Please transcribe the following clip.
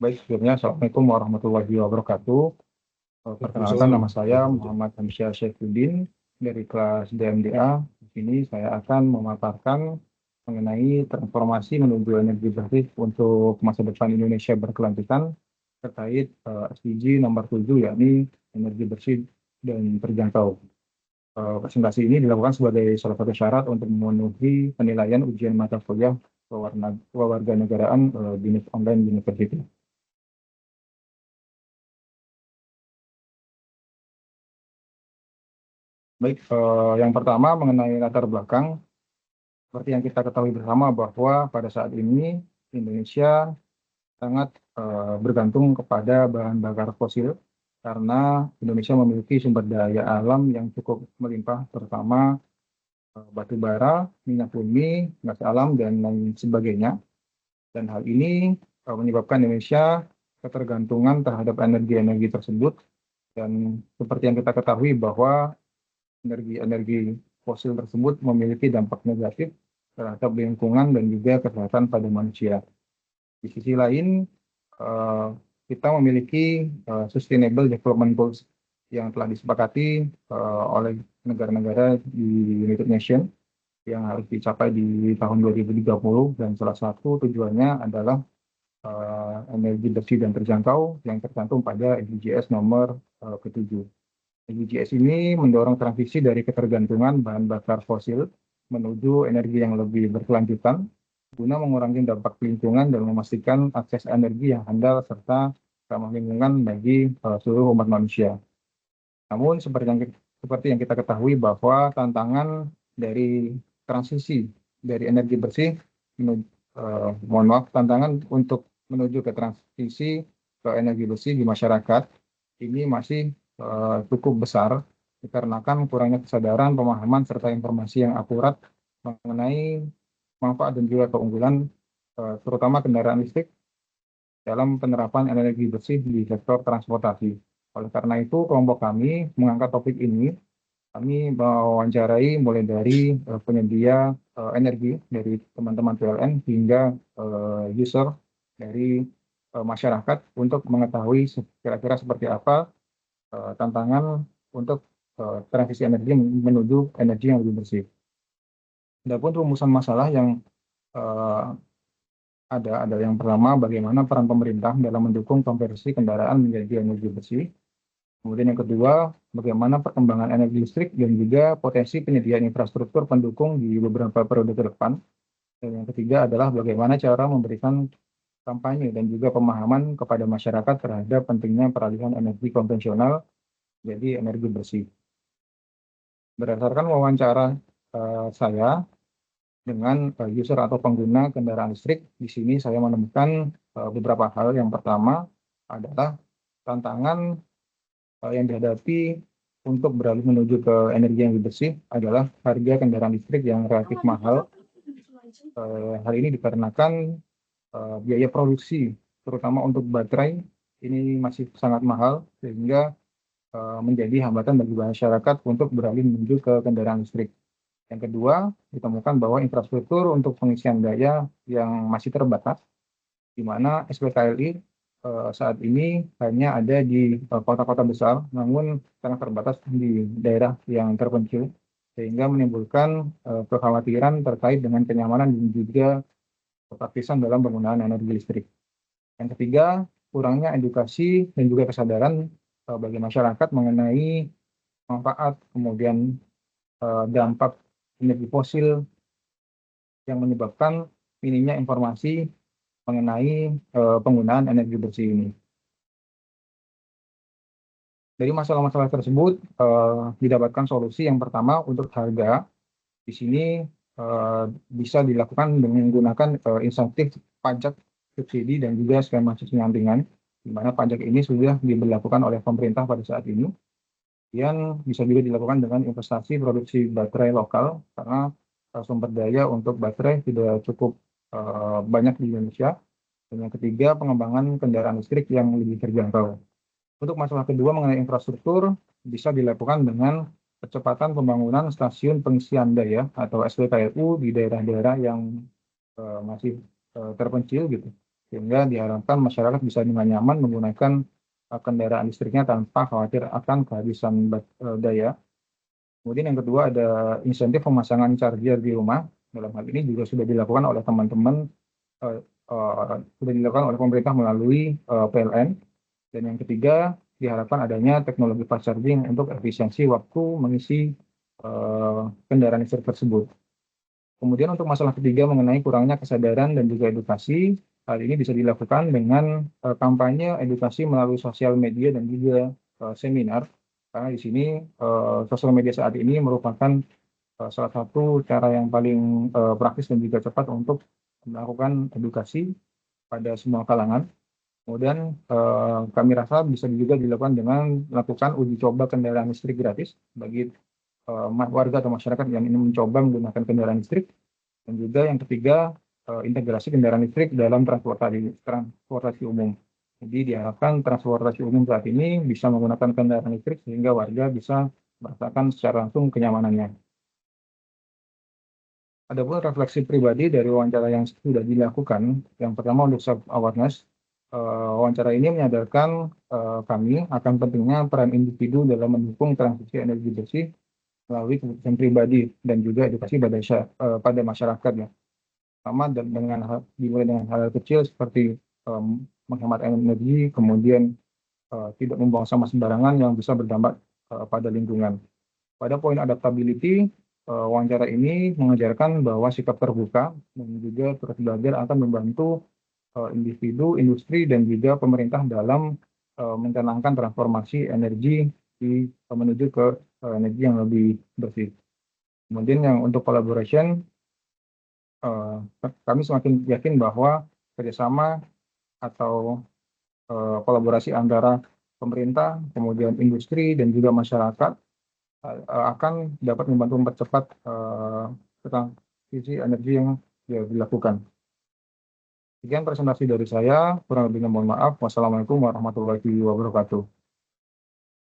Baik, sebelumnya Assalamualaikum warahmatullahi wabarakatuh. Perkenalkan, Waalaikumsalam nama saya warahmatullahi. Muhammad Hamsyah Saifuddin dari kelas DMDA. Di sini saya akan memaparkan mengenai transformasi menuju energi bersih untuk masa depan Indonesia berkelanjutan terkait SDG nomor 7, yakni energi bersih dan terjangkau. Presentasi ini dilakukan sebagai salah satu syarat untuk memenuhi penilaian ujian mata kuliah kewarganegaraan BINUS Online University. Baik, yang pertama mengenai latar belakang, seperti yang kita ketahui bersama bahwa pada saat ini Indonesia sangat bergantung kepada bahan bakar fosil karena Indonesia memiliki sumber daya alam yang cukup melimpah, terutama batu bara, minyak bumi, gas alam, dan lain sebagainya. Dan hal ini menyebabkan Indonesia ketergantungan terhadap energi-energi tersebut. Dan seperti yang kita ketahui bahwa energi-energi fosil tersebut memiliki dampak negatif terhadap lingkungan dan juga kesehatan pada manusia. Di sisi lain, eh, kita memiliki Sustainable Development Goals yang telah disepakati oleh negara-negara di United Nations yang harus dicapai di tahun 2030, dan salah satu tujuannya adalah energi bersih dan terjangkau yang tercantum pada SDGs nomor ke-7. SDGs ini mendorong transisi dari ketergantungan bahan bakar fosil menuju energi yang lebih berkelanjutan guna mengurangi dampak lingkungan dan memastikan akses energi yang handal serta ramah lingkungan bagi seluruh umat manusia. Namun seperti yang kita ketahui bahwa tantangan dari transisi dari energi bersih tantangan untuk menuju ke transisi ke energi bersih di masyarakat ini masih cukup besar dikarenakan kurangnya kesadaran, pemahaman, serta informasi yang akurat mengenai manfaat dan juga keunggulan terutama kendaraan listrik dalam penerapan energi bersih di sektor transportasi. Oleh karena itu, kelompok kami mengangkat topik ini. Kami mewawancarai mulai dari penyedia energi dari teman-teman PLN hingga user dari masyarakat untuk mengetahui kira-kira seperti apa tantangan untuk transisi energi menuju energi yang lebih bersih. Adapun rumusan masalah yang eh, ada yang pertama, bagaimana peran pemerintah dalam mendukung konversi kendaraan menjadi energi bersih. Kemudian yang kedua, bagaimana perkembangan energi listrik dan juga potensi penyediaan infrastruktur pendukung di beberapa periode ke depan. Dan yang ketiga adalah bagaimana cara memberikan kampanye dan juga pemahaman kepada masyarakat terhadap pentingnya peralihan energi konvensional jadi energi bersih. Berdasarkan wawancara saya dengan user atau pengguna kendaraan listrik, di sini saya menemukan beberapa hal. Yang pertama adalah tantangan yang dihadapi untuk beralih menuju ke energi yang lebih bersih adalah harga kendaraan listrik yang relatif mahal. Hal ini dikarenakan biaya produksi, terutama untuk baterai, ini masih sangat mahal, sehingga menjadi hambatan bagi masyarakat untuk beralih menuju ke kendaraan listrik. Yang kedua, ditemukan bahwa infrastruktur untuk pengisian daya yang masih terbatas, di mana SPKLI saat ini hanya ada di kota-kota besar, namun sangat terbatas di daerah yang terpencil, sehingga menimbulkan kekhawatiran terkait dengan kenyamanan dan juga kepraktisan dalam penggunaan energi listrik. Yang ketiga, kurangnya edukasi dan juga kesadaran bagi masyarakat mengenai manfaat, kemudian dampak energi fosil yang menyebabkan minimnya informasi mengenai penggunaan energi bersih ini. Dari masalah-masalah tersebut didapatkan solusi. Yang pertama untuk harga, di sini bisa dilakukan dengan menggunakan insentif pajak, subsidi, dan juga skema pendampingan, di mana pajak ini sudah diberlakukan oleh pemerintah pada saat ini. Yang bisa juga dilakukan dengan investasi produksi baterai lokal, karena sumber daya untuk baterai tidak cukup banyak di Indonesia. Dan yang ketiga, pengembangan kendaraan listrik yang lebih terjangkau. Untuk masalah kedua mengenai infrastruktur, bisa dilakukan dengan percepatan pembangunan stasiun pengisian daya atau SPKLU di daerah-daerah yang masih terpencil gitu. sehingga diharapkan masyarakat bisa dengan nyaman menggunakan kendaraan listriknya tanpa khawatir akan kehabisan daya. Kemudian yang kedua ada insentif pemasangan charger di rumah. Dalam hal ini juga sudah dilakukan oleh teman-teman, sudah dilakukan oleh pemerintah melalui PLN. Dan yang ketiga, diharapkan adanya teknologi fast charging untuk efisiensi waktu mengisi kendaraan listrik tersebut. Kemudian untuk masalah ketiga mengenai kurangnya kesadaran dan juga edukasi, hal ini bisa dilakukan dengan kampanye edukasi melalui sosial media dan juga seminar. Karena di sini sosial media saat ini merupakan salah satu cara yang paling praktis dan juga cepat untuk melakukan edukasi pada semua kalangan. Kemudian kami rasa bisa juga dilakukan dengan melakukan uji coba kendaraan listrik gratis bagi warga atau masyarakat yang ingin mencoba menggunakan kendaraan listrik. Dan juga yang ketiga, integrasi kendaraan listrik dalam transportasi umum. Jadi diharapkan transportasi umum saat ini bisa menggunakan kendaraan listrik sehingga warga bisa merasakan secara langsung kenyamanannya. Adapun refleksi pribadi dari wawancara yang sudah dilakukan, yang pertama untuk self awareness, wawancara ini menyadarkan kami akan pentingnya peran individu dalam mendukung transisi energi bersih melalui keputusan pribadi dan juga edukasi pada masyarakat ya. Sama dimulai dengan hal kecil seperti menghemat energi, kemudian tidak membuang sampah sembarangan yang bisa berdampak pada lingkungan. Pada poin adaptability, wawancara ini mengajarkan bahwa sikap terbuka dan juga terus belajar akan membantu individu, industri, dan juga pemerintah dalam mencanangkan transformasi energi menuju ke energi yang lebih bersih. Kemudian yang untuk collaboration, kami semakin yakin bahwa kerjasama atau kolaborasi antara pemerintah, kemudian industri, dan juga masyarakat akan dapat membantu mempercepat transisi energi yang dilakukan. Sekian presentasi dari saya, kurang lebihnya mohon maaf. Wassalamualaikum warahmatullahi wabarakatuh.